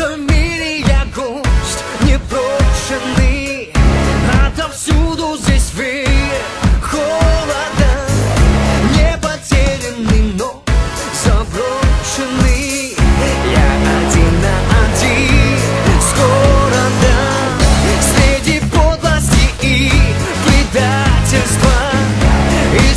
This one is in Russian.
этом мире я гость непрошенный, отовсюду здесь веет холодом. Не потерянный, но заброшенный. Я один на один с городом, среди подлости и предательства. И